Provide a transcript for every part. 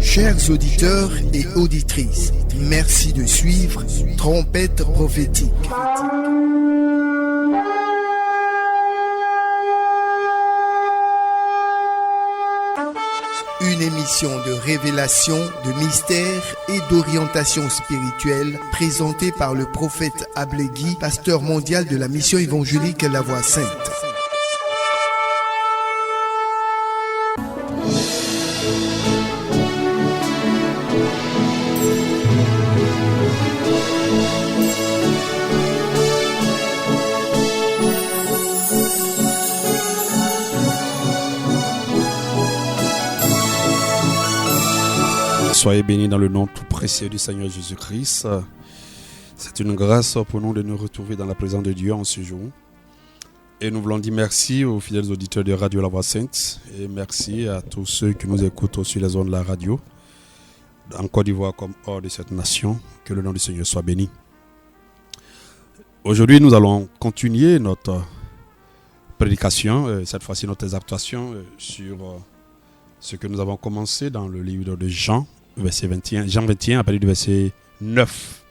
Chers auditeurs et auditrices, merci de suivre Trompette prophétique. Une émission de révélation, de mystère et d'orientation spirituelle présentée par le prophète Ablegui, pasteur mondial de la mission évangélique La Voix Sainte. Soyez bénis dans le nom tout précieux du Seigneur Jésus-Christ. C'est une grâce pour nous de nous retrouver dans la présence de Dieu en ce jour. Et nous voulons dire merci aux fidèles auditeurs de Radio La Voix Sainte et merci à tous ceux qui nous écoutent sur les ondes de la radio, en Côte d'Ivoire comme hors de cette nation. Que le nom du Seigneur soit béni. Aujourd'hui, nous allons continuer notre prédication, cette fois-ci notre exhortation sur ce que nous avons commencé dans le livre de Jean. Verset 21, Jean 21 à partir du verset 9.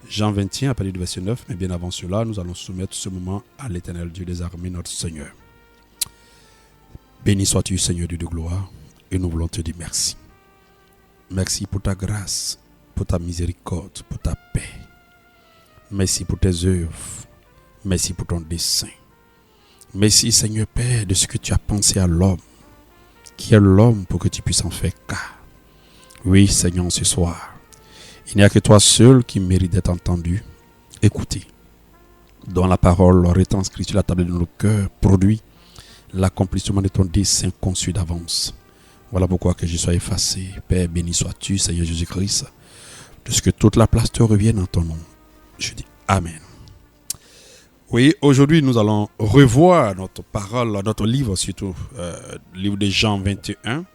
Jean 21 à partir du verset 9. Mais bien avant cela, nous allons soumettre ce moment à l'Éternel Dieu des armées, notre Seigneur. Béni sois-tu, Seigneur Dieu de gloire, et nous voulons te dire merci. Merci pour ta grâce, pour ta miséricorde, pour ta paix. Merci pour tes œuvres. Merci pour ton dessein. Merci, Seigneur Père, de ce que tu as pensé à l'homme. Qui est l'homme pour que tu puisses en faire cas. Oui, Seigneur, ce soir, il n'y a que toi seul qui mérite d'être entendu, écouté, dont la parole retranscrite sur la table de nos cœurs produit l'accomplissement de ton dessein conçu d'avance. Voilà pourquoi que je sois effacé. Père, béni sois-tu, Seigneur Jésus-Christ, de ce que toute la place te revienne en ton nom. Je dis Amen. Oui, aujourd'hui, nous allons revoir notre parole, notre livre surtout, le livre de Jean 21.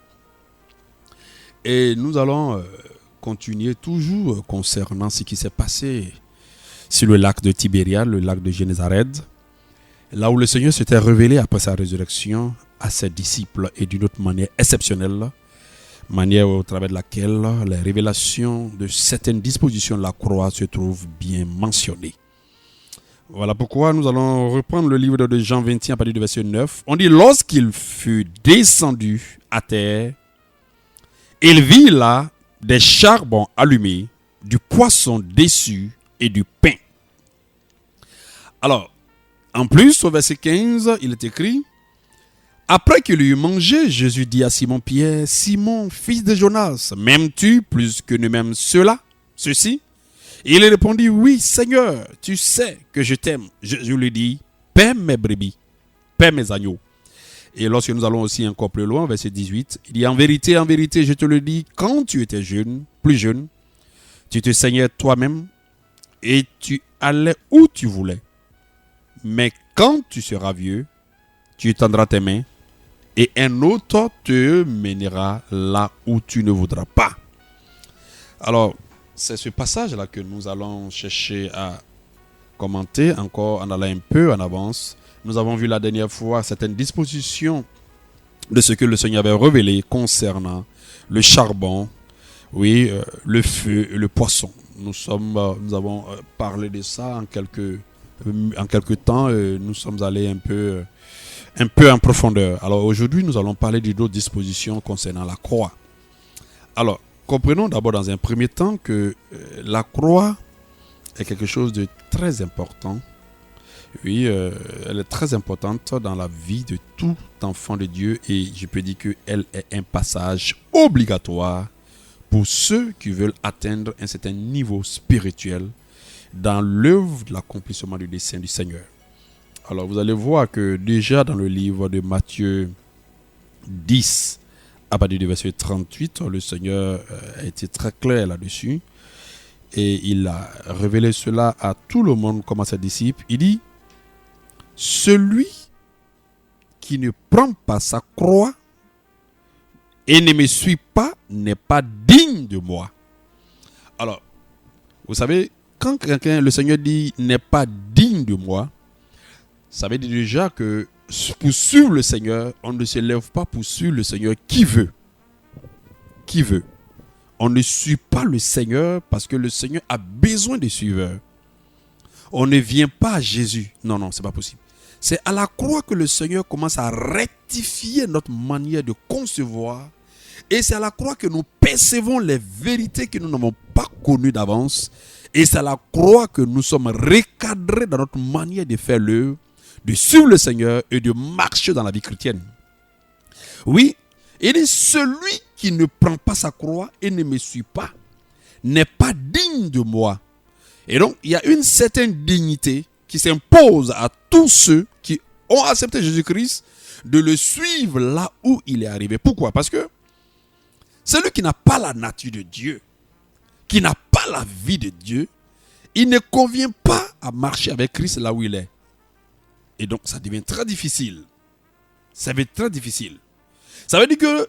Et nous allons continuer toujours concernant ce qui s'est passé sur le lac de Tibériade, le lac de Génézareth, là où le Seigneur s'était révélé après sa résurrection à ses disciples et d'une autre manière exceptionnelle, manière au travers de laquelle les révélations de certaines dispositions de la croix se trouvent bien mentionnées. Voilà pourquoi nous allons reprendre le livre de Jean 21 à partir du verset 9. On dit, lorsqu'il fut descendu à terre, il vit là des charbons allumés, du poisson déçu et du pain. Alors, en plus, au verset 15, il est écrit, après qu'il eut mangé, Jésus dit à Simon-Pierre, Simon, fils de Jonas, m'aimes-tu plus que ne m'aiment ceux-ci? Et il répondit, oui, Seigneur, tu sais que je t'aime. Jésus lui dit, paie mes brebis, paie mes agneaux. Et lorsque nous allons aussi encore plus loin, verset 18, il dit, en vérité, je te le dis, quand tu étais plus jeune, tu te saignais toi-même et tu allais où tu voulais. Mais quand tu seras vieux, tu étendras tes mains et un autre te mènera là où tu ne voudras pas. Alors, c'est ce passage-là que nous allons chercher à commenter encore en allant un peu en avance. Nous avons vu la dernière fois certaines dispositions de ce que le Seigneur avait révélé concernant le charbon, oui, le feu et le poisson. Nous avons parlé de ça en quelques temps. Nous sommes allés un peu en profondeur. Alors aujourd'hui, nous allons parler d'autres dispositions concernant la croix. Alors, comprenons d'abord dans un premier temps que la croix est quelque chose de très important. Oui, elle est très importante dans la vie de tout enfant de Dieu et je peux dire qu'elle est un passage obligatoire pour ceux qui veulent atteindre un certain niveau spirituel dans l'œuvre de l'accomplissement du dessein du Seigneur. Alors vous allez voir que déjà dans le livre de Matthieu 10, à partir du verset 38, le Seigneur a été très clair là-dessus et il a révélé cela à tout le monde comme à ses disciples. Il dit, celui qui ne prend pas sa croix et ne me suit pas n'est pas digne de moi. Alors, vous savez, quand le Seigneur dit n'est pas digne de moi, ça veut dire déjà que pour suivre le Seigneur, on ne se lève pas pour suivre le Seigneur qui veut. Qui veut. On ne suit pas le Seigneur parce que le Seigneur a besoin de suiveurs. On ne vient pas à Jésus. Non, c'est pas possible. C'est à la croix que le Seigneur commence à rectifier notre manière de concevoir. Et c'est à la croix que nous percevons les vérités que nous n'avons pas connues d'avance. Et c'est à la croix que nous sommes recadrés dans notre manière de faire l'œuvre, de suivre le Seigneur et de marcher dans la vie chrétienne. Oui, il est celui qui ne prend pas sa croix et ne me suit pas, n'est pas digne de moi. Et donc, il y a une certaine dignité qui s'impose à tous ceux qui ont accepté Jésus-Christ de le suivre là où il est arrivé. Pourquoi? Parce que celui qui n'a pas la nature de Dieu, qui n'a pas la vie de Dieu, il ne convient pas à marcher avec Christ là où il est. Et donc, ça devient très difficile. Ça va être très difficile. Ça veut dire que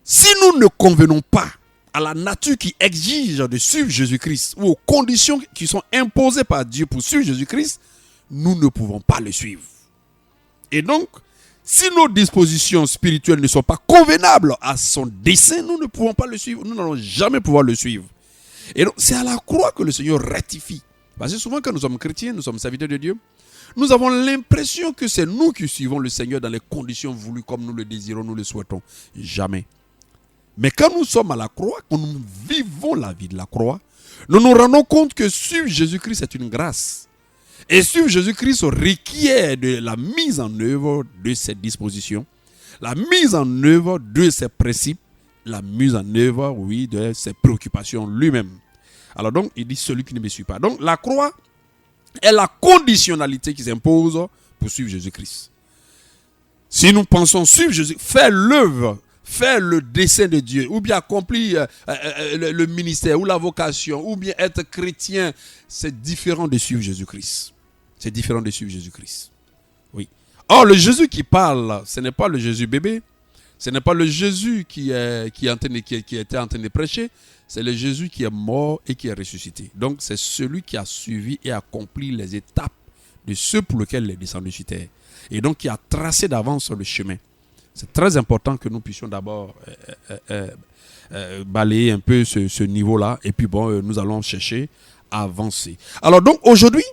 si nous ne convenons pas à la nature qui exige de suivre Jésus-Christ ou aux conditions qui sont imposées par Dieu pour suivre Jésus-Christ, nous ne pouvons pas le suivre. Et donc, si nos dispositions spirituelles ne sont pas convenables à son dessein, nous ne pouvons pas le suivre. Nous n'allons jamais pouvoir le suivre. Et donc, c'est à la croix que le Seigneur rectifie. Parce que souvent, quand nous sommes chrétiens, nous sommes serviteurs de Dieu, nous avons l'impression que c'est nous qui suivons le Seigneur dans les conditions voulues comme nous le désirons, nous le souhaitons. Jamais. Mais quand nous sommes à la croix, quand nous vivons la vie de la croix, nous nous rendons compte que suivre Jésus-Christ est une grâce. Et suivre Jésus-Christ requiert de la mise en œuvre de ses dispositions, la mise en œuvre de ses principes, la mise en œuvre, oui, de ses préoccupations lui-même. Alors donc, il dit celui qui ne me suit pas. Donc la croix est la conditionnalité qui s'impose pour suivre Jésus-Christ. Si nous pensons suivre Jésus, faire l'œuvre, faire le dessein de Dieu, ou bien accomplir le ministère, ou la vocation, ou bien être chrétien, c'est différent de suivre Jésus-Christ. C'est différent de suivre Jésus-Christ. Oui. Or, le Jésus qui parle, ce n'est pas le Jésus bébé, ce n'est pas le Jésus qui était en train de prêcher, c'est le Jésus qui est mort et qui est ressuscité. Donc, c'est celui qui a suivi et accompli les étapes de ceux pour lesquels il est descendu sur terre. Et donc, qui a tracé d'avance le chemin. C'est très important que nous puissions d'abord balayer un peu ce niveau-là. Et puis, nous allons chercher à avancer. Alors, donc, aujourd'hui,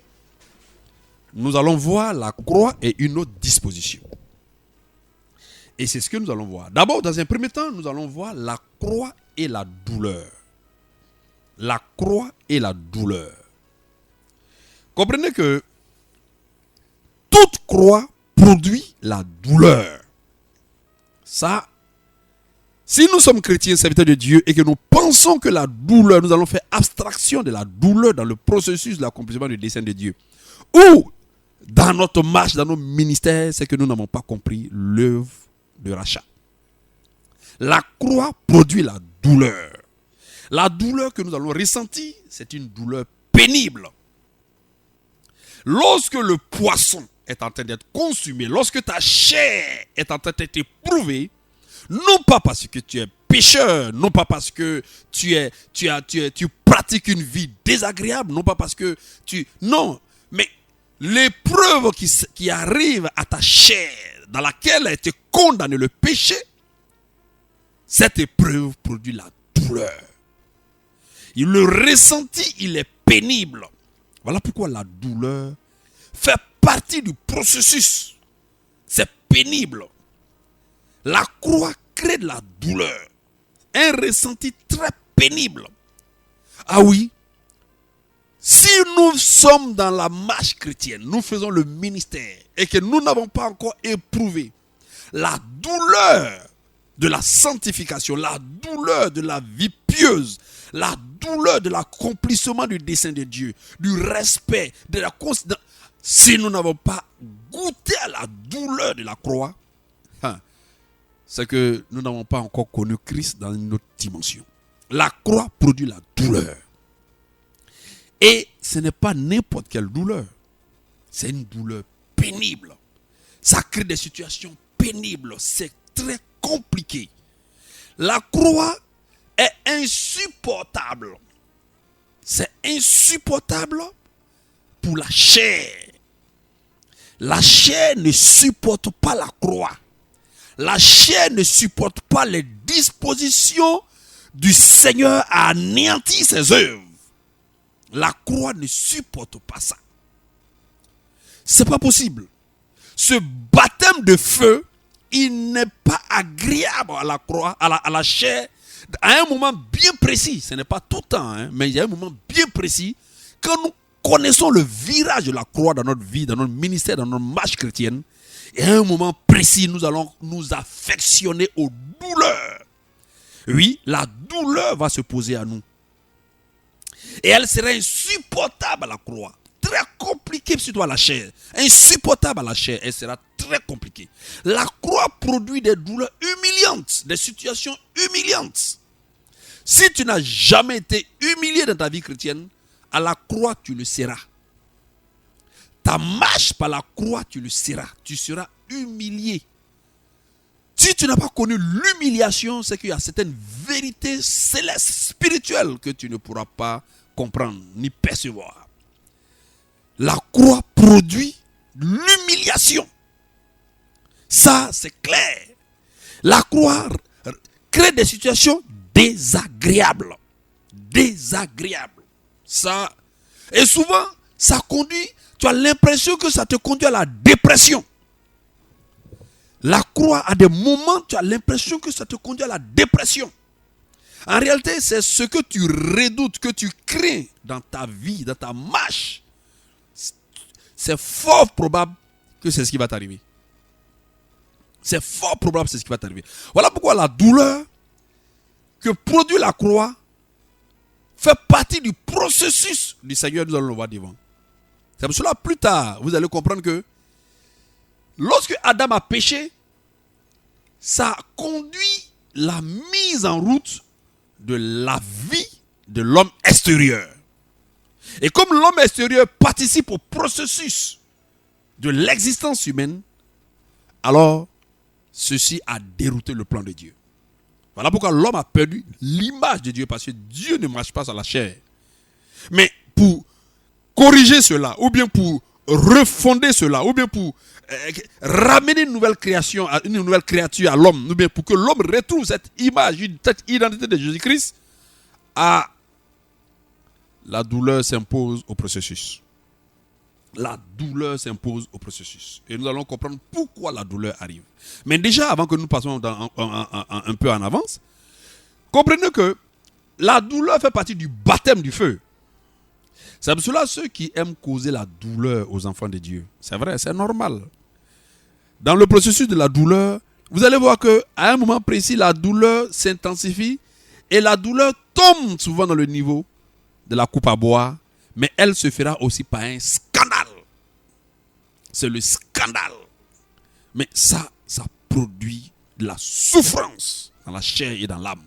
nous allons voir la croix et une autre disposition. Et c'est ce que nous allons voir. D'abord, dans un premier temps, nous allons voir la croix et la douleur. La croix et la douleur. Comprenez que toute croix produit la douleur. Ça, si nous sommes chrétiens, serviteurs de Dieu, et que nous pensons que la douleur, nous allons faire abstraction de la douleur dans le processus de l'accomplissement du dessein de Dieu, ou dans notre marche, dans nos ministères, c'est que nous n'avons pas compris l'œuvre de rachat. La croix produit la douleur. La douleur que nous allons ressentir, c'est une douleur pénible. Lorsque le poisson est en train d'être consumé, lorsque ta chair est en train d'être éprouvée, non pas parce que tu es pécheur, non pas parce que tu pratiques une vie désagréable, non pas parce que non, mais l'épreuve qui arrive à ta chair, dans laquelle a été condamné le péché, cette épreuve produit la douleur. Le ressenti, il est pénible. Voilà pourquoi la douleur fait partie du processus. C'est pénible. La croix crée de la douleur. Un ressenti très pénible. Ah oui. Si nous sommes dans la marche chrétienne, nous faisons le ministère et que nous n'avons pas encore éprouvé la douleur de la sanctification, la douleur de la vie pieuse, la douleur de l'accomplissement du dessein de Dieu, du respect, de la considération. Si nous n'avons pas goûté à la douleur de la croix, c'est que nous n'avons pas encore connu Christ dans une autre dimension. La croix produit la douleur. Et ce n'est pas n'importe quelle douleur. C'est une douleur pénible. Ça crée des situations pénibles. C'est très compliqué. La croix est insupportable. C'est insupportable pour la chair. La chair ne supporte pas la croix. La chair ne supporte pas les dispositions du Seigneur a anéanti ses œuvres. La croix ne supporte pas ça. C'est pas possible. Ce baptême de feu, il n'est pas agréable à la croix, à la chair, à un moment bien précis. Ce n'est pas tout le temps, mais il y a un moment bien précis. Quand nous connaissons le virage de la croix dans notre vie, dans notre ministère, dans notre marche chrétienne, et à un moment précis, nous allons nous affectionner aux douleurs. Oui, la douleur va se poser à nous. Et elle sera insupportable à la croix. Très compliquée surtout à la chair. Insupportable à la chair. Elle sera très compliquée. La croix produit des douleurs humiliantes. Des situations humiliantes. Si tu n'as jamais été humilié dans ta vie chrétienne, à la croix tu le seras. Ta marche par la croix tu le seras. Tu seras humilié. Si tu n'as pas connu l'humiliation, c'est qu'il y a certaines vérités célestes, spirituelles que tu ne pourras pas comprendre ni percevoir. La croix produit l'humiliation. Ça, c'est clair. La croix crée des situations désagréables. Désagréables. Ça, et souvent, ça conduit, tu as l'impression que ça te conduit à la dépression. La croix, à des moments, tu as l'impression que ça te conduit à la dépression. En réalité, c'est ce que tu redoutes, que tu crains dans ta vie, dans ta marche. C'est fort probable que c'est ce qui va t'arriver. C'est fort probable que c'est ce qui va t'arriver. Voilà pourquoi la douleur que produit la croix fait partie du processus du Seigneur. Nous allons le voir devant. C'est pour cela, plus tard, vous allez comprendre que lorsque Adam a péché, ça a conduit la mise en route de la vie de l'homme extérieur. Et comme l'homme extérieur participe au processus de l'existence humaine, alors ceci a dérouté le plan de Dieu. Voilà pourquoi l'homme a perdu l'image de Dieu, parce que Dieu ne marche pas sur la chair. Mais pour corriger cela, ou bien pour refonder cela, ou bien pour ramener une nouvelle création, une nouvelle créature à l'homme, ou bien pour que l'homme retrouve cette image, cette identité de Jésus-Christ, la douleur s'impose au processus. La douleur s'impose au processus. Et nous allons comprendre pourquoi la douleur arrive. Mais déjà, avant que nous passions un peu en avance, comprenez que la douleur fait partie du baptême du feu. C'est pour cela ceux qui aiment causer la douleur aux enfants de Dieu. C'est vrai, c'est normal. Dans le processus de la douleur, vous allez voir qu'à un moment précis, la douleur s'intensifie et la douleur tombe souvent dans le niveau de la coupe à boire, mais elle se fera aussi par un scandale. C'est le scandale. Mais ça produit de la souffrance dans la chair et dans l'âme.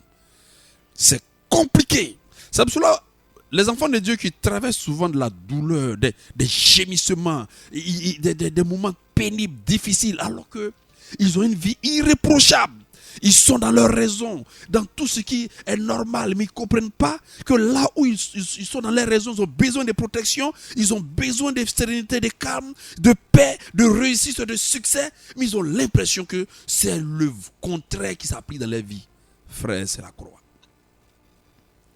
C'est compliqué. C'est pour cela les enfants de Dieu qui traversent souvent de la douleur, des gémissements, des moments pénibles, difficiles, alors qu'ils ont une vie irréprochable. Ils sont dans leur raison, dans tout ce qui est normal, mais ils ne comprennent pas que là où ils sont dans leur raison, ils ont besoin de protection, ils ont besoin de sérénité, de calme, de paix, de réussite, de succès, mais ils ont l'impression que c'est le contraire qui s'applique dans leur vie. Frère, c'est la croix.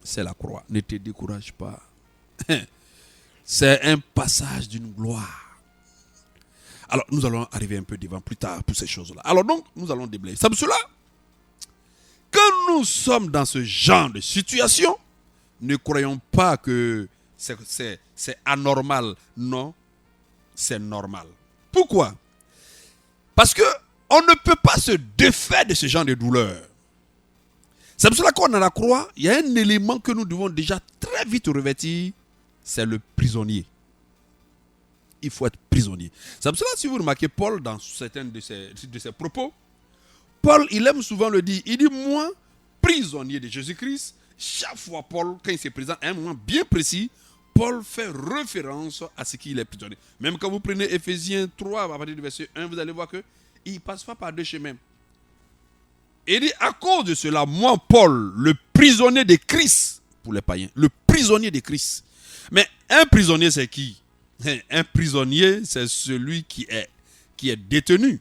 C'est la croix. Ne te décourage pas. C'est un passage d'une gloire. Alors, nous allons arriver un peu devant plus tard pour ces choses-là. Alors donc, nous allons déblayer. C'est pour cela, quand nous sommes dans ce genre de situation, ne croyons pas que c'est anormal. Non, c'est normal. Pourquoi? Parce qu'on ne peut pas se défaire de ce genre de douleur. C'est pour cela qu'on a la croix, il y a un élément que nous devons déjà très vite revêtir, c'est le prisonnier. Il faut être prisonnier. C'est pour cela, si vous remarquez Paul dans certains de ses propos, Paul, il aime souvent le dire. Il dit, moi, prisonnier de Jésus-Christ, chaque fois Paul, quand il se présente à un moment bien précis, Paul fait référence à ce qu'il est prisonnier. Même quand vous prenez Ephésiens 3, à partir du verset 1, vous allez voir qu'il ne passe pas par deux chemins. Il dit, à cause de cela, moi, Paul, le prisonnier de Christ, pour les païens, le prisonnier de Christ. Mais un prisonnier, c'est qui? Un prisonnier, c'est celui qui est détenu.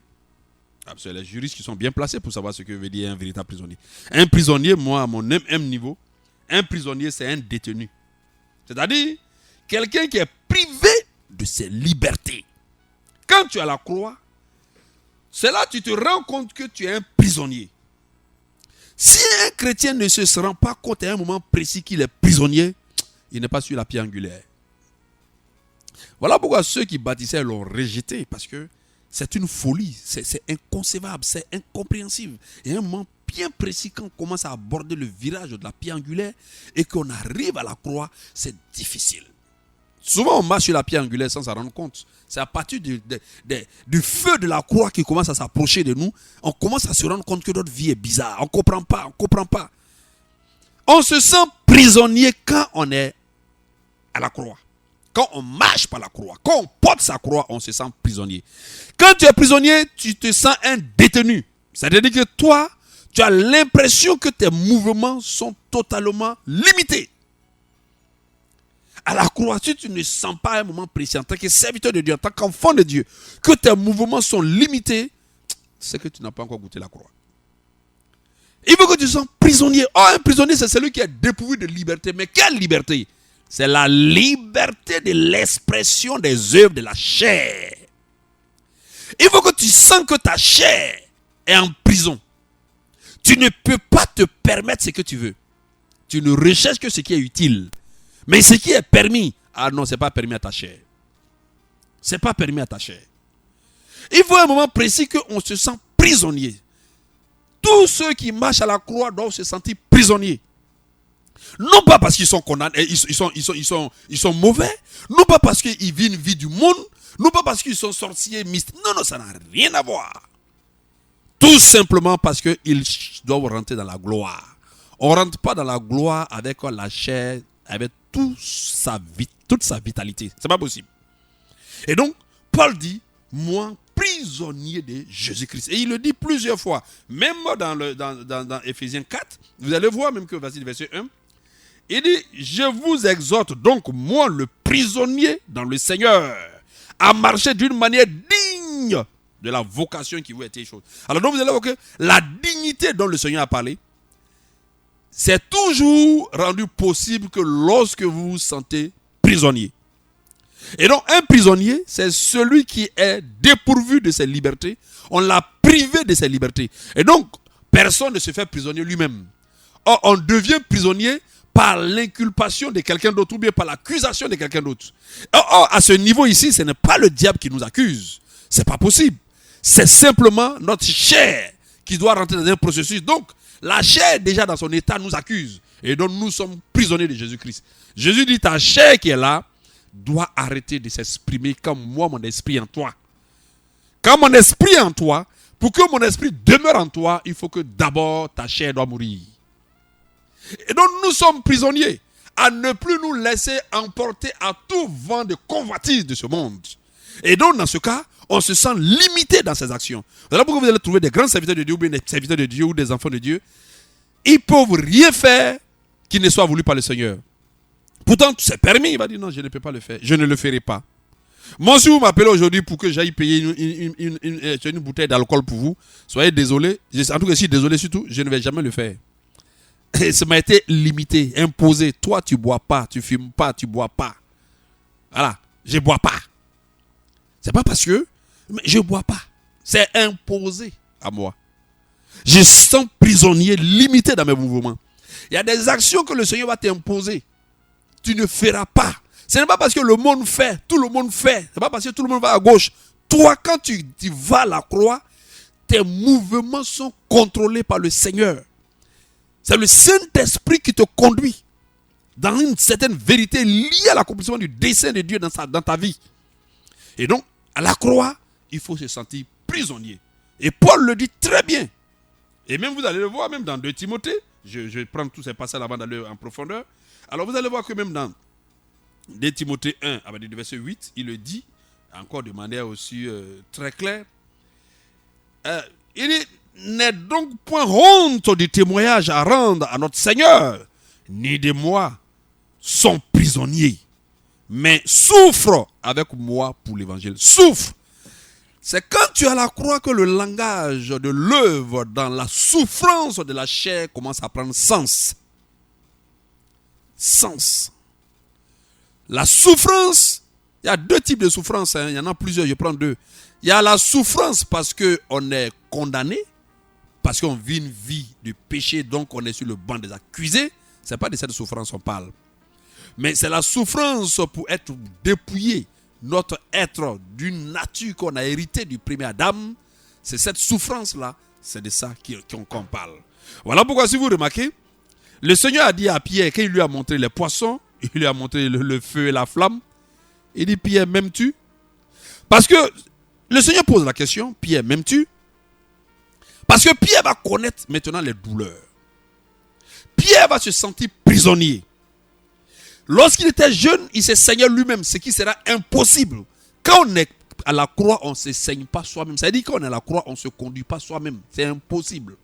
C'est les juristes qui sont bien placés pour savoir ce que veut dire un véritable prisonnier. Un prisonnier, moi, à mon même niveau, un prisonnier, c'est un détenu. C'est-à-dire, quelqu'un qui est privé de ses libertés. Quand tu es à la croix, c'est là que tu te rends compte que tu es un prisonnier. Si un chrétien ne se rend pas compte à un moment précis qu'il est prisonnier, il n'est pas sur la pierre angulaire. Voilà pourquoi ceux qui bâtissaient l'ont rejeté, parce que c'est une folie, c'est inconcevable, c'est incompréhensible. Et à un moment bien précis, quand on commence à aborder le virage de la pierre angulaire et qu'on arrive à la croix, c'est difficile. Souvent, on marche sur la pierre angulaire sans s'en rendre compte. C'est à partir du feu de la croix qui commence à s'approcher de nous, on commence à se rendre compte que notre vie est bizarre. On ne comprend pas. On se sent prisonnier quand on est à la croix. Quand on marche par la croix, quand on porte sa croix, on se sent prisonnier. Quand tu es prisonnier, tu te sens un détenu. C'est-à-dire que toi, tu as l'impression que tes mouvements sont totalement limités. À la croix, si tu ne sens pas un moment précis en tant que serviteur de Dieu, en tant qu'enfant de Dieu, que tes mouvements sont limités, c'est que tu n'as pas encore goûté la croix. Il faut que tu sois prisonnier. Oh, un prisonnier, c'est celui qui est dépourvu de liberté. Mais quelle liberté? C'est la liberté de l'expression des œuvres de la chair. Il faut que tu sens que ta chair est en prison. Tu ne peux pas te permettre ce que tu veux. Tu ne recherches que ce qui est utile. Mais ce qui est permis, ah non, ce n'est pas permis à ta chair. Ce n'est pas permis à ta chair. Il faut un moment précis qu'on se sent prisonnier. Tous ceux qui marchent à la croix doivent se sentir prisonniers. Non pas parce qu'ils sont condamnés, ils sont mauvais, non pas parce qu'ils vivent une vie du monde, non pas parce qu'ils sont sorciers, mystiques. Non, ça n'a rien à voir. Tout simplement parce qu'ils doivent rentrer dans la gloire. On ne rentre pas dans la gloire avec la chair, avec toute sa vitalité. Ce n'est pas possible. Et donc, Paul dit, moi, prisonnier de Jésus-Christ. Et il le dit plusieurs fois. Même dans Éphésiens 4, vous allez voir même que verset 1, il dit, je vous exhorte donc, moi, le prisonnier dans le Seigneur, à marcher d'une manière digne de la vocation qui vous a été chose. Alors donc vous allez voir que la dignité dont le Seigneur a parlé, c'est toujours rendu possible que lorsque vous vous sentez prisonnier. Et donc un prisonnier, c'est celui qui est dépourvu de ses libertés. On l'a privé de ses libertés. Et donc, personne ne se fait prisonnier lui-même. Or, on devient prisonnier par l'inculpation de quelqu'un d'autre ou bien par l'accusation de quelqu'un d'autre. Or, à ce niveau ici, ce n'est pas le diable qui nous accuse. Ce n'est pas possible. C'est simplement notre chair qui doit rentrer dans un processus. Donc, la chair déjà dans son état nous accuse. Et donc, nous sommes prisonniers de Jésus-Christ. Jésus dit, ta chair qui est là doit arrêter de s'exprimer comme moi, mon esprit en toi. Quand mon esprit est en toi, pour que mon esprit demeure en toi, il faut que d'abord ta chair doit mourir. Et donc nous sommes prisonniers à ne plus nous laisser emporter à tout vent de convoitise de ce monde. Et donc dans ce cas, on se sent limité dans ses actions. Voilà pourquoi vous allez trouver des grands serviteurs de Dieu ou bien des serviteurs de Dieu ou des enfants de Dieu. Ils ne peuvent rien faire qui ne soit voulu par le Seigneur. Pourtant, c'est permis. Il va dire non, je ne peux pas le faire. Je ne le ferai pas. Moi, si vous m'appelez aujourd'hui pour que j'aille payer une bouteille d'alcool pour vous, soyez désolé. En tout cas, je suis désolé surtout, je ne vais jamais le faire. Et ça m'a été limité, imposé. Toi, tu ne bois pas, tu ne fumes pas, tu ne bois pas. Voilà, je ne bois pas. Ce n'est pas parce que je ne bois pas. C'est imposé à moi. Je sens prisonnier, limité dans mes mouvements. Il y a des actions que le Seigneur va t'imposer. Tu ne feras pas. Ce n'est pas parce que le monde fait, tout le monde fait. Ce n'est pas parce que tout le monde va à gauche. Toi, quand tu vas à la croix, tes mouvements sont contrôlés par le Seigneur. C'est le Saint-Esprit qui te conduit dans une certaine vérité liée à l'accomplissement du dessein de Dieu dans ta vie. Et donc, à la croix, il faut se sentir prisonnier. Et Paul le dit très bien. Et même vous allez le voir, même dans 2 Timothée, je vais prendre tous ces passages avant d'aller en profondeur. Alors vous allez voir que même dans 2 Timothée 1, à partir du verset 8, il le dit, encore de manière aussi très claire. Il n'est donc point honte du témoignage à rendre à notre Seigneur, ni de moi, son prisonnier, mais souffre avec moi pour l'évangile. Souffre. C'est quand tu es à la croix que le langage de l'œuvre dans la souffrance de la chair commence à prendre sens. Sens. La souffrance, il y a deux types de souffrance, il y en a plusieurs, je prends deux. Il y a la souffrance parce qu'on est condamné, parce qu'on vit une vie de péché, donc on est sur le banc des accusés. Ce n'est pas de cette souffrance qu'on parle. Mais c'est la souffrance pour être dépouillé. Notre être d'une nature qu'on a hérité du premier Adam, c'est cette souffrance-là, c'est de ça qu'on parle. Voilà pourquoi, si vous remarquez, le Seigneur a dit à Pierre, quand il lui a montré les poissons, il lui a montré le feu et la flamme, il dit, Pierre, m'aimes-tu? Parce que le Seigneur pose la question, Pierre, m'aimes-tu? Parce que Pierre va connaître maintenant les douleurs. Pierre va se sentir prisonnier. Lorsqu'il était jeune, il se saignait lui-même, ce qui sera impossible. Quand on est à la croix, on ne se saigne pas soi-même. Ça veut dire qu'on est à la croix, on ne se conduit pas soi-même. C'est impossible.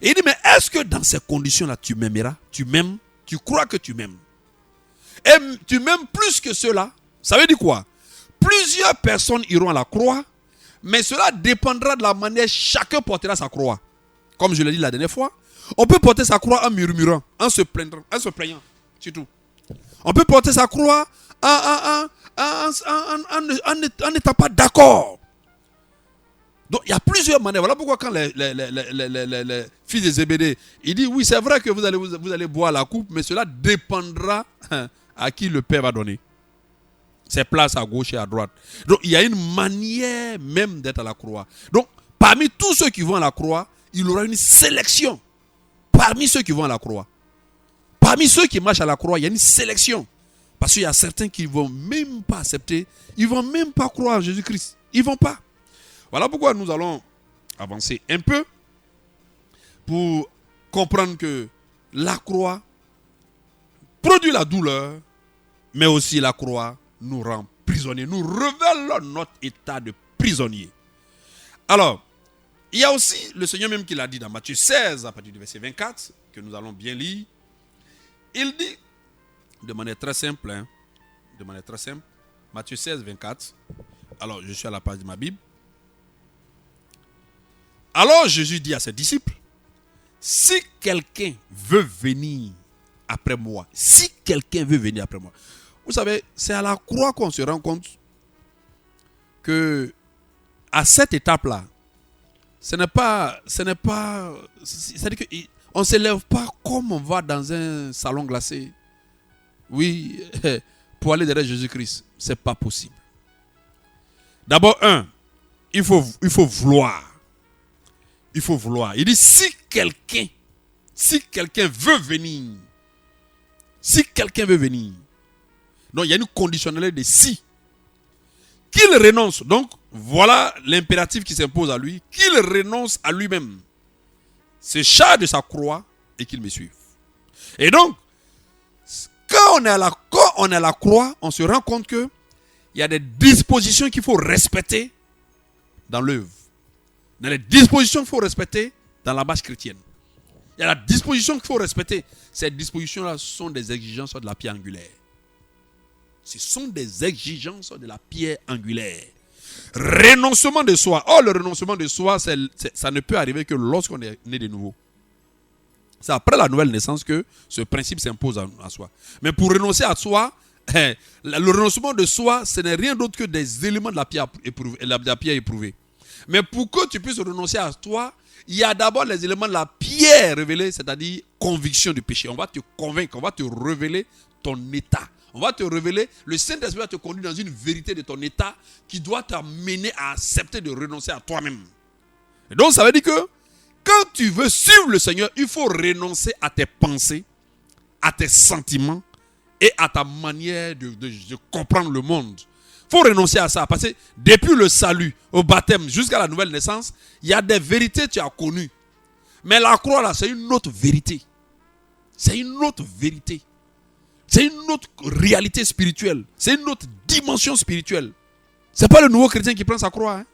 Et il dit, mais est-ce que dans ces conditions-là, tu m'aimeras? Tu m'aimes? Tu crois que tu m'aimes? Et tu m'aimes plus que cela? Ça veut dire quoi? Plusieurs personnes iront à la croix, mais cela dépendra de la manière chacun portera sa croix. Comme je l'ai dit la dernière fois, on peut porter sa croix en murmurant, en se plaignant, c'est tout. On peut porter sa croix en n'étant pas d'accord. Donc il y a plusieurs manières. Voilà pourquoi quand les fils de Zébédée, il dit oui, c'est vrai que vous allez boire la coupe, mais cela dépendra à qui le Père va donner. C'est place à gauche et à droite. Donc il y a une manière même d'être à la croix. Donc parmi tous ceux qui vont à la croix, il y aura une sélection. Parmi ceux qui vont à la croix. Parmi ceux qui marchent à la croix, il y a une sélection. Parce qu'il y a certains qui ne vont même pas accepter, ils ne vont même pas croire en Jésus-Christ. Ils ne vont pas. Voilà pourquoi nous allons avancer un peu pour comprendre que la croix produit la douleur, mais aussi la croix nous rend prisonniers, nous révèle notre état de prisonnier. Alors, il y a aussi le Seigneur même qui l'a dit dans Matthieu 16, à partir du verset 24, que nous allons bien lire. Il dit, de manière très simple, Matthieu 16, 24. Alors, je suis à la page de ma Bible. Alors, Jésus dit à ses disciples, si quelqu'un veut venir après moi, vous savez, c'est à la croix qu'on se rend compte que à cette étape-là, c'est-à-dire qu'on ne se lève pas comme on va dans un salon glacé. Oui, pour aller derrière Jésus-Christ, ce n'est pas possible. D'abord, il faut vouloir. Il faut vouloir. Il dit, si quelqu'un veut venir, donc il y a une conditionnalité de si. Qu'il renonce. Donc, voilà l'impératif qui s'impose à lui. Qu'il renonce à lui-même. Se charge de sa croix et qu'il me suive. Et donc, quand on est à la croix, on se rend compte qu'il y a des dispositions qu'il faut respecter dans l'œuvre. Il y a des dispositions qu'il faut respecter dans la marche chrétienne. Il y a la disposition qu'il faut respecter. Ces dispositions-là sont des exigences de la pierre angulaire. Ce sont des exigences de la pierre angulaire. Renoncement de soi. Oh, le renoncement de soi, ça ne peut arriver que lorsqu'on est né de nouveau. C'est après la nouvelle naissance que ce principe s'impose à soi. Mais pour renoncer à soi, le renoncement de soi, ce n'est rien d'autre que des éléments de la pierre éprouvée. Mais pour que tu puisses renoncer à toi, il y a d'abord les éléments de la pierre révélée, c'est-à-dire conviction du péché. On va te convaincre, on va te révéler ton état. On va te révéler, le Saint-Esprit va te conduire dans une vérité de ton état qui doit t'amener à accepter de renoncer à toi-même. Et donc ça veut dire que quand tu veux suivre le Seigneur, il faut renoncer à tes pensées, à tes sentiments et à ta manière de comprendre le monde. Il faut renoncer à ça parce que depuis le salut, au baptême, jusqu'à la nouvelle naissance, il y a des vérités que tu as connues. Mais la croix là, c'est une autre vérité. C'est une autre vérité. C'est une autre réalité spirituelle. C'est une autre dimension spirituelle. Ce n'est pas le nouveau chrétien qui prend sa croix. Hein.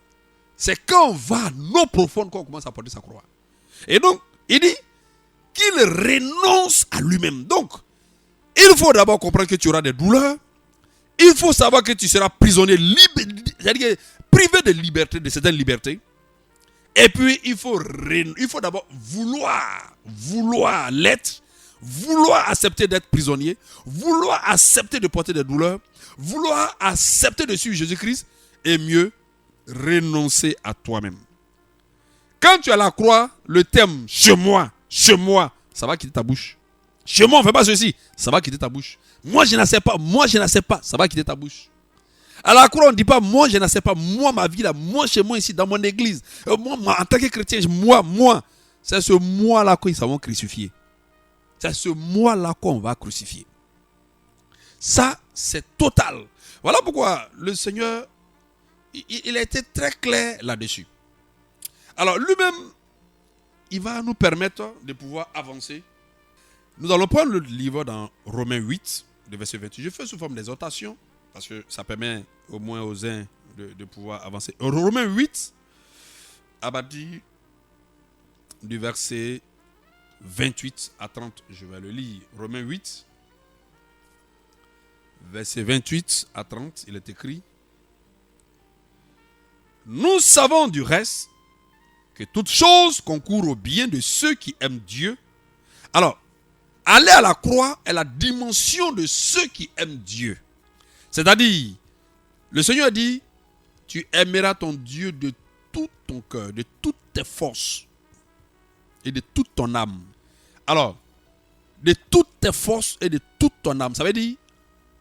C'est quand on va à nos profondes qu'on commence à porter sa croix. Et donc, il dit qu'il renonce à lui-même. Donc, il faut d'abord comprendre que tu auras des douleurs. Il faut savoir que tu seras prisonnier, c'est-à-dire que priver de liberté, de certaines libertés. Et puis, il faut d'abord vouloir l'être, vouloir accepter d'être prisonnier, vouloir accepter de porter des douleurs, vouloir accepter de suivre Jésus-Christ, et mieux, renoncer à toi-même. Quand tu as la croix, le thème « chez moi », ça va quitter ta bouche. Chez moi, on ne fait pas ceci, ça va quitter ta bouche. Moi, je n'accepte pas, ça va quitter ta bouche. À la croix, on ne dit pas, moi, je n'accepte pas, moi, ma vie là, moi, chez moi, ici, dans mon église, moi, en tant que chrétien, moi. C'est ce moi-là qu'ils vont crucifier. C'est ce moi-là qu'on va crucifier. Ça, c'est total. Voilà pourquoi le Seigneur, il a été très clair là-dessus. Alors, lui-même, il va nous permettre de pouvoir avancer. Nous allons prendre le livre dans Romains 8, le verset 28. Je fais sous forme d'exhortation, parce que ça permet au moins aux uns de pouvoir avancer. Romains 8, à partir du verset 28 à 30, je vais le lire. Romains 8, verset 28 à 30, il est écrit: nous savons du reste que toute chose concourt au bien de ceux qui aiment Dieu. Alors, aller à la croix est la dimension de ceux qui aiment Dieu. C'est-à-dire, le Seigneur dit, tu aimeras ton Dieu de tout ton cœur, de toutes tes forces et de toute ton âme. Alors, de toutes tes forces et de toute ton âme, ça veut dire,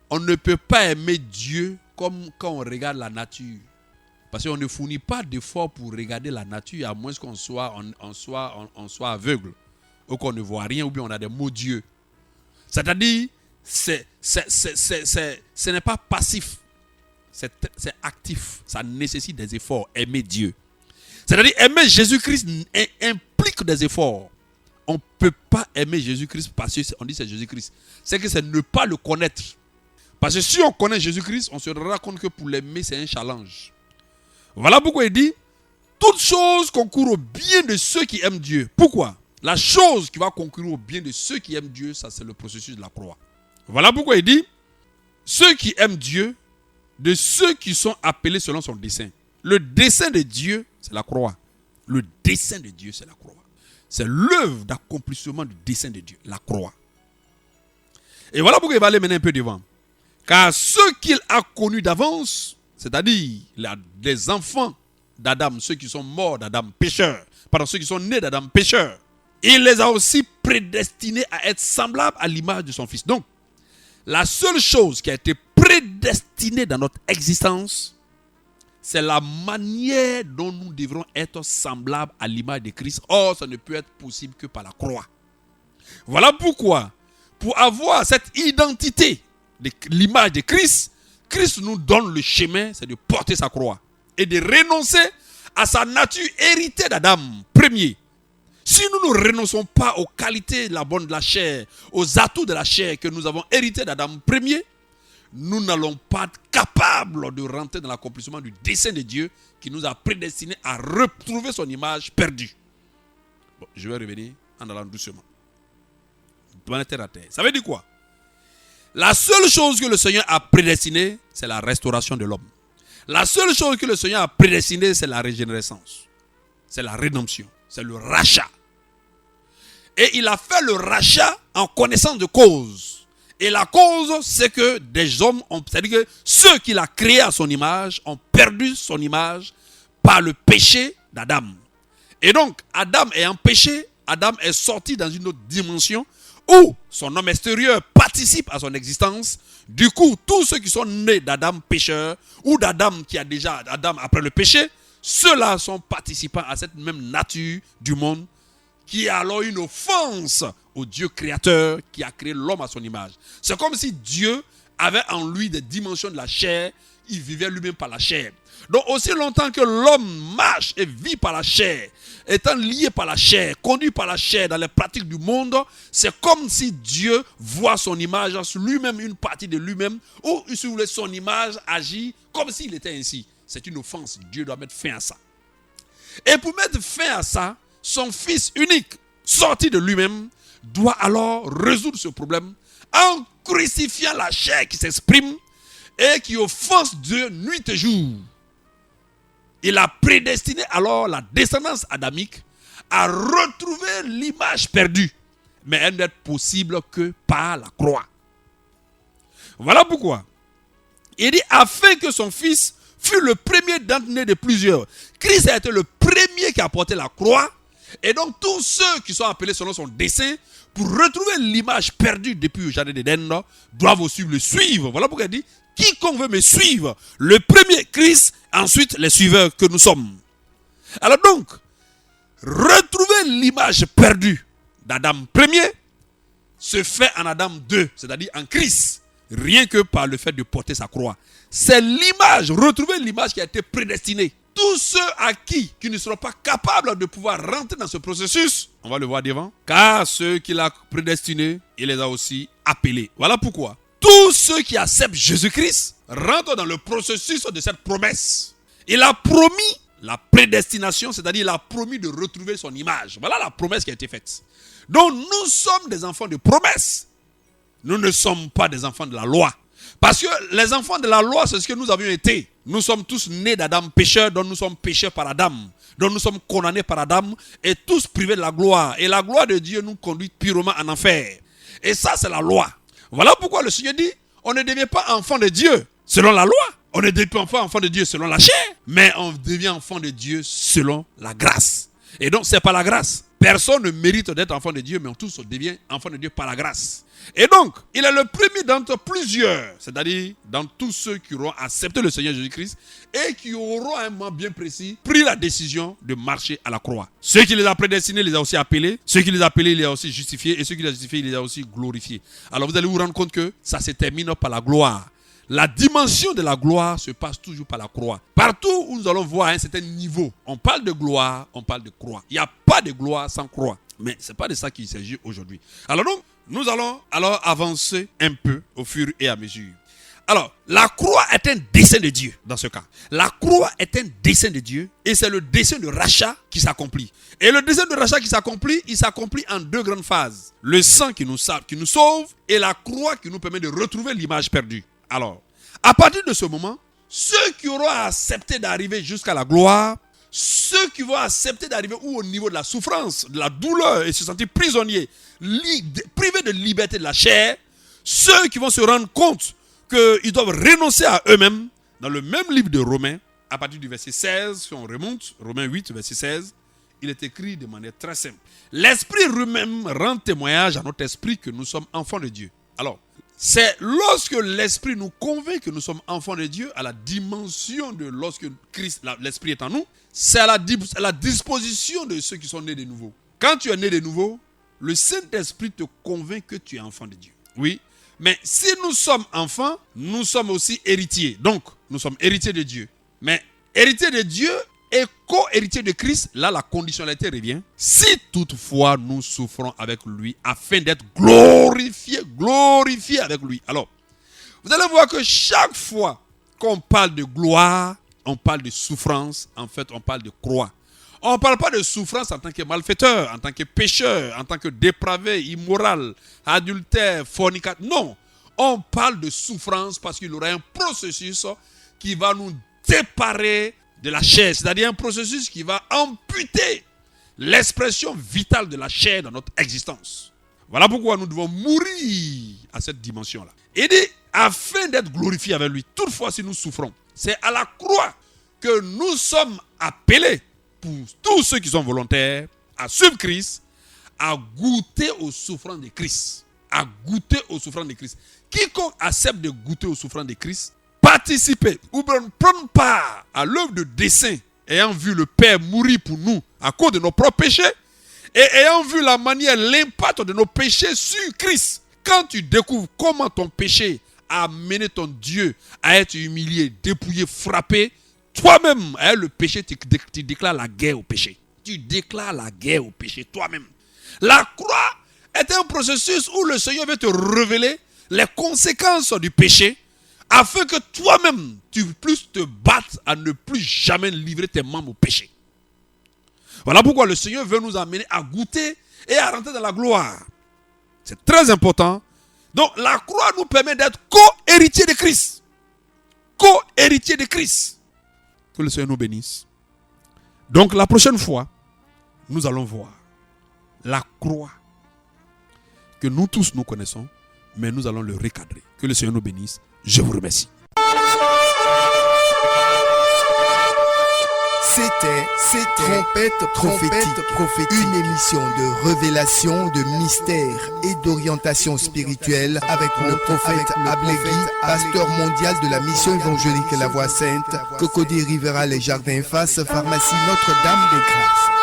on ne peut pas aimer Dieu comme quand on regarde la nature. Parce qu'on ne fournit pas d'efforts pour regarder la nature, à moins qu'on soit aveugle, ou qu'on ne voit rien, ou bien on a des mots Dieu. C'est-à-dire, ce n'est pas passif, c'est actif. Ça nécessite des efforts, aimer Dieu. C'est-à-dire, aimer Jésus-Christ implique des efforts. On ne peut pas aimer Jésus-Christ parce qu'on dit c'est Jésus-Christ. C'est que c'est ne pas le connaître. Parce que si on connaît Jésus-Christ, on se rendra compte que pour l'aimer, c'est un challenge. Voilà pourquoi il dit, toute chose concourt au bien de ceux qui aiment Dieu. Pourquoi? La chose qui va concourir au bien de ceux qui aiment Dieu, ça c'est le processus de la croix. Voilà pourquoi il dit, ceux qui aiment Dieu, de ceux qui sont appelés selon son dessein. Le dessein de Dieu, c'est la croix. Le dessein de Dieu, c'est la croix. C'est l'œuvre d'accomplissement du dessein de Dieu, la croix. Et voilà pourquoi il va aller maintenant un peu devant. Car ceux qu'il a connus d'avance, c'est-à-dire les enfants d'Adam, ceux qui sont morts d'Adam, pécheurs, pardon, ceux qui sont nés d'Adam, pécheurs, il les a aussi prédestinés à être semblables à l'image de son Fils. Donc, la seule chose qui a été prédestinée dans notre existence, c'est la manière dont nous devrons être semblables à l'image de Christ. Or, ça ne peut être possible que par la croix. Voilà pourquoi, pour avoir cette identité de l'image de Christ, Christ nous donne le chemin, c'est de porter sa croix et de renoncer à sa nature héritée d'Adam, premier. Si nous ne renonçons pas aux qualités de la chair, aux atouts de la chair que nous avons hérités d'Adam, premier, nous n'allons pas être capables de rentrer dans l'accomplissement du dessein de Dieu qui nous a prédestinés à retrouver son image perdue. Bon, je vais revenir en allant doucement. Terre à terre. Ça veut dire quoi? La seule chose que le Seigneur a prédestinée, c'est la restauration de l'homme. La seule chose que le Seigneur a prédestinée, c'est la régénérescence. C'est la rédemption. C'est le rachat. Et il a fait le rachat en connaissance de cause. Et la cause, c'est que des hommes, c'est-à-dire que ceux qu'il a créés à son image, ont perdu son image par le péché d'Adam. Et donc, Adam ayant péché, Adam est sorti dans une autre dimension où son homme extérieur participe à son existence. Du coup, tous ceux qui sont nés d'Adam pécheur ou d'Adam qui a déjà Adam après le péché, ceux-là sont participants à cette même nature du monde qui est alors une offense au Dieu créateur qui a créé l'homme à son image. C'est comme si Dieu avait en lui des dimensions de la chair, il vivait lui-même par la chair. Donc aussi longtemps que l'homme marche et vit par la chair, étant lié par la chair, conduit par la chair dans les pratiques du monde, c'est comme si Dieu voit son image sur lui-même, une partie de lui-même, ou si vous voulez, son image agit comme s'il était ainsi. C'est une offense. Dieu doit mettre fin à ça. Et pour mettre fin à ça, son Fils unique, sorti de lui-même, doit alors résoudre ce problème en crucifiant la chair qui s'exprime et qui offense Dieu nuit et jour. Il a prédestiné alors la descendance adamique à retrouver l'image perdue. Mais elle n'est possible que par la croix. Voilà pourquoi il dit afin que son fils fût le premier d'entre de plusieurs. Christ a été le premier qui a porté la croix. Et donc tous ceux qui sont appelés selon son dessein pour retrouver l'image perdue depuis le jardin d'Éden doivent aussi le suivre. Voilà pourquoi il dit quiconque veut me suivre, le premier Christ, ensuite les suiveurs que nous sommes. Alors donc, retrouver l'image perdue d'Adam premier se fait en Adam 2, c'est-à-dire en Christ, rien que par le fait de porter sa croix. C'est l'image, retrouver l'image qui a été prédestinée. Tous ceux à qui ne seront pas capables de pouvoir rentrer dans ce processus, on va le voir devant, car ceux qu'il a prédestinés, il les a aussi appelés. Voilà pourquoi tous ceux qui acceptent Jésus-Christ rentrent dans le processus de cette promesse. Il a promis la prédestination, c'est-à-dire il a promis de retrouver son image. Voilà la promesse qui a été faite. Donc nous sommes des enfants de promesse. Nous ne sommes pas des enfants de la loi. Parce que les enfants de la loi, c'est ce que nous avions été. Nous sommes tous nés d'Adam pécheur, donc nous sommes pécheurs par Adam. Donc nous sommes condamnés par Adam et tous privés de la gloire. Et la gloire de Dieu nous conduit purement en enfer. Et ça, c'est la loi. Voilà pourquoi le Seigneur dit, on ne devient pas enfant de Dieu selon la loi. On ne devient pas enfant de Dieu selon la chair. Mais on devient enfant de Dieu selon la grâce. Et donc, c'est par la grâce. Personne ne mérite d'être enfant de Dieu, mais on tous devient enfant de Dieu par la grâce. Et donc, il est le premier d'entre plusieurs, c'est-à-dire dans tous ceux qui auront accepté le Seigneur Jésus-Christ et qui auront à un moment bien précis pris la décision de marcher à la croix. Ceux qui les a prédestinés, il les a aussi appelés. Ceux qui les a appelés, il les a aussi justifiés. Et ceux qui les a justifiés, il les a aussi glorifiés. Alors vous allez vous rendre compte que ça se termine par la gloire. La dimension de la gloire se passe toujours par la croix. Partout où nous allons voir un certain niveau, on parle de gloire, on parle de croix. Il n'y a pas de gloire sans croix. Mais ce n'est pas de ça qu'il s'agit aujourd'hui. Alors donc, nous allons alors avancer un peu au fur et à mesure. Alors, la croix est un dessein de Dieu dans ce cas. La croix est un dessein de Dieu et c'est le dessein de rachat qui s'accomplit. Et le dessein de rachat qui s'accomplit, il s'accomplit en deux grandes phases. Le sang qui nous sauve et la croix qui nous permet de retrouver l'image perdue. Alors, à partir de ce moment, ceux qui auront accepté d'arriver jusqu'à la gloire, ceux qui vont accepter d'arriver au niveau de la souffrance, de la douleur et se sentir prisonniers, privés de liberté de la chair, ceux qui vont se rendre compte qu'ils doivent renoncer à eux-mêmes, dans le même livre de Romains, à partir du verset 16, si on remonte, Romains 8, verset 16, il est écrit de manière très simple. L'Esprit lui-même rend témoignage à notre esprit que nous sommes enfants de Dieu. Alors, c'est lorsque l'Esprit nous convainc que nous sommes enfants de Dieu, à la dimension de lorsque Christ, l'Esprit est en nous, c'est à la disposition de ceux qui sont nés de nouveau. Quand tu es né de nouveau, le Saint-Esprit te convainc que tu es enfant de Dieu. Oui, mais si nous sommes enfants, nous sommes aussi héritiers. Donc, nous sommes héritiers de Dieu. Mais héritiers de Dieu et co-héritiers de Christ, là la conditionnalité revient. Si toutefois nous souffrons avec lui afin d'être glorifiés avec lui. Alors, vous allez voir que chaque fois qu'on parle de gloire, on parle de souffrance, en fait on parle de croix. On ne parle pas de souffrance en tant que malfaiteur, en tant que pécheur, en tant que dépravé, immoral, adultère, fornicateur. Non, on parle de souffrance parce qu'il y aura un processus qui va nous séparer de la chair, c'est-à-dire un processus qui va amputer l'expression vitale de la chair dans notre existence. Voilà pourquoi nous devons mourir à cette dimension-là. Il dit, afin d'être glorifiés avec lui, toutefois si nous souffrons, c'est à la croix que nous sommes appelés, pour tous ceux qui sont volontaires, à suivre Christ, à goûter aux souffrances de Christ. À goûter aux souffrances de Christ. Quiconque accepte de goûter aux souffrances de Christ, participer ou prendre part à l'œuvre de dessein, ayant vu le Père mourir pour nous à cause de nos propres péchés, et ayant vu la manière, l'impact de nos péchés sur Christ. Quand tu découvres comment ton péché a amené ton Dieu à être humilié, dépouillé, frappé, toi-même, avec le péché, tu déclares la guerre au péché. Tu déclares la guerre au péché toi-même. La croix est un processus où le Seigneur veut te révéler les conséquences du péché afin que toi-même, tu puisses te battre à ne plus jamais livrer tes membres au péché. Voilà pourquoi le Seigneur veut nous amener à goûter et à rentrer dans la gloire. C'est très important. Donc la croix nous permet d'être co-héritiers de Christ. Co-héritiers de Christ. Que le Seigneur nous bénisse. Donc la prochaine fois, nous allons voir la croix que nous tous nous connaissons, mais nous allons le recadrer. Que le Seigneur nous bénisse. Je vous remercie. C'était Trompette prophétique, une émission de révélation, de mystère et d'orientation spirituelle avec le prophète Ablegui, pasteur mondial de la mission évangélique La Voix Sainte, Cocody Rivera, les Jardins Face, pharmacie Notre-Dame de Grâce.